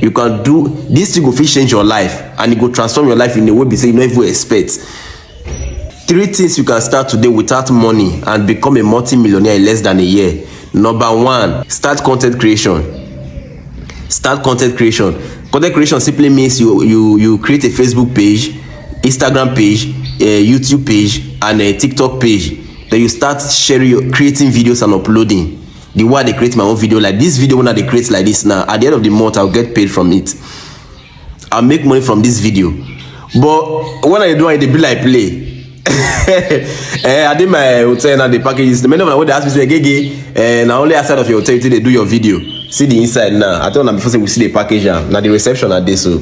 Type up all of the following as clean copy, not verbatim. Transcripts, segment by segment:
you can do this thing go fit change your life and it go transform your life in a way be say you no even expect. 3 things you can start today without money and become a multi-millionaire in less than a year. Number 1, start content creation. Start content creation. Content creation simply means you create a Facebook page, Instagram page, a YouTube page, and a TikTok page. Then you start sharing, creating videos and uploading. The way they create my own video, like this video when they create like this now, at the end of the month I'll get paid from it. I'll make money from this video. But when I do it, they be like play. I did my hotel and the packages. The many of them they ask me say, "Gege, now only outside of your hotel they do your video. See the inside now." I told them before say we see the package now the reception at this, so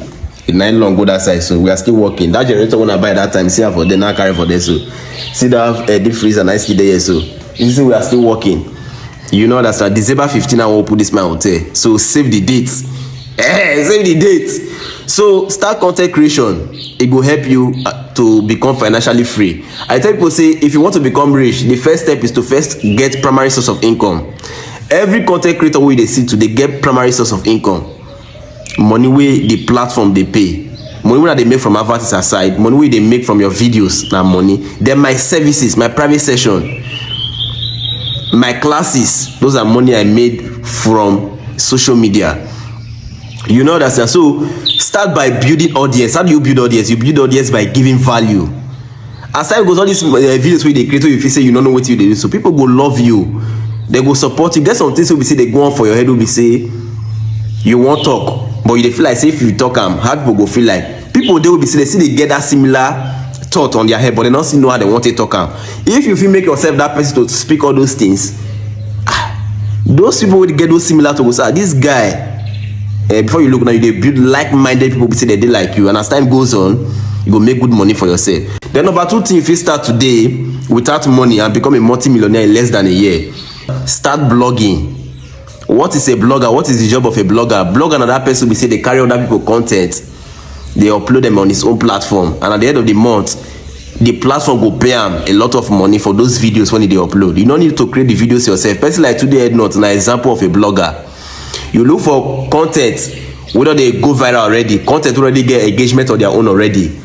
the 9 long go that side, so we are still working. That generator when I buy that time, see her for then I carry for this, so see that deep freezer nice there, so you see we are still working. You know that's December 15 I will put this my hotel, so save the date. Save the date. So start content creation. It will help you to become financially free. I tell people say if you want to become rich, the first step is to first get primary source of income. Every content creator wey dey see today get primary source of income. Money wey the platform they pay, money wey they make from advertisers aside, money wey they make from your videos na money. Then my services, my private session, my classes, those are money I made from social media. You know that. So start by building audience. How do you build audience? You build audience by giving value. As time goes, all these videos where they create, if you say you don't know what you do, so people go love you, they go support you. Get some things will be say they go on for your head will be say you won't talk, but you feel like say if you talk how people go feel like people they will be say they see they get that similar thought on their head, but they don't see know how they want to talk If you feel make yourself that person to speak all those things, those people will get those similar to go this guy. Before you look now, you build like-minded people say they like you, and as time goes on, you go make good money for yourself. Then number 2 thing, if you start today without money and become a multi-millionaire in less than a year, start blogging. What is a blogger? What is the job of a blogger? Blogger and that person we say they carry other people content, they upload them on his own platform, and at the end of the month, the platform will pay him a lot of money for those videos when they upload. You don't need to create the videos yourself. Person like Today Headnut, an example of a blogger. You look for content whether they go viral already, content already get engagement on their own already,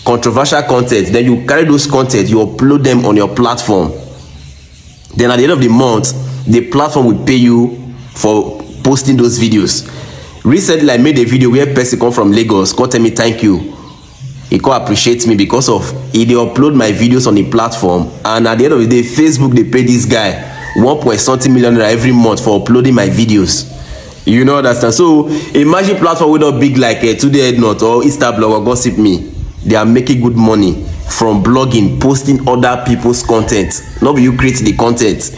controversial content, then you carry those content, you upload them on your platform. Then at the end of the month, the platform will pay you for posting those videos. Recently I made a video where a person come from Lagos come tell me thank you. He come appreciate me because of he they upload my videos on the platform, and at the end of the day Facebook they pay this guy 1.something million every month for uploading my videos. You know understand? So imagine platform with not big like Today Headnut or Instablog or Gossip Me. They are making good money from blogging, posting other people's content. Not be you create the content.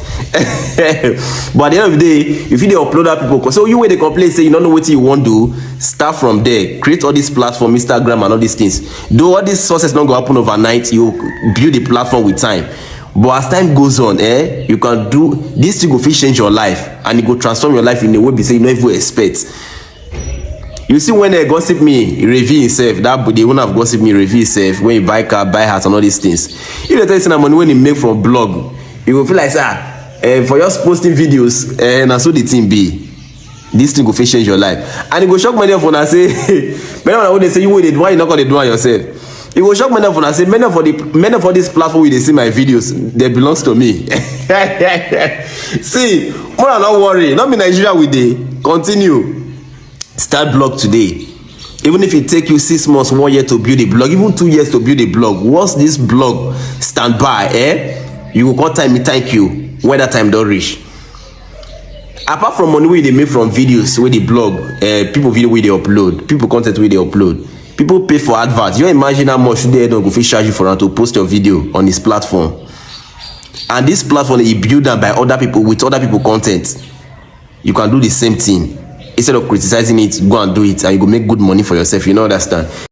But at the end of the day, if you upload other people, so you where they complain say you don't know what you want to do, start from there. Create all these platform, Instagram and all these things. Though all these sources not go happen overnight, you build the platform with time. But as time goes on, you can do this thing go fit change your life, and it go transform your life in a way be say you don't even expect. You see when they Gossip Me review himself, that they won't have Gossip Me review himself when you buy car, buy house and all these things. If they tell you that money when you make from blog, you will feel like for just posting videos, and so the thing be. This thing go fit change your life. And it go shock many of when I say many of when they say you wait, why you not gonna do it yourself? It will shock many of when I say many of this platform where they see my videos, they belongs to me. See, more than not worry, not be Nigeria with the continue. Start blog today. Even if it take you 6 months, 1 year to build a blog, even 2 years to build a blog, once this blog stand by, you will call time me thank you when that time don't reach. Apart from money where they make from videos where they blog, people video where they upload, people content where they upload, people pay for adverts. You imagine how much they don't go fit charge you for to post your video on this platform. And this platform is built by other people with other people content. You can do the same thing. Instead of criticizing it, go and do it, and you go make good money for yourself. You know understand?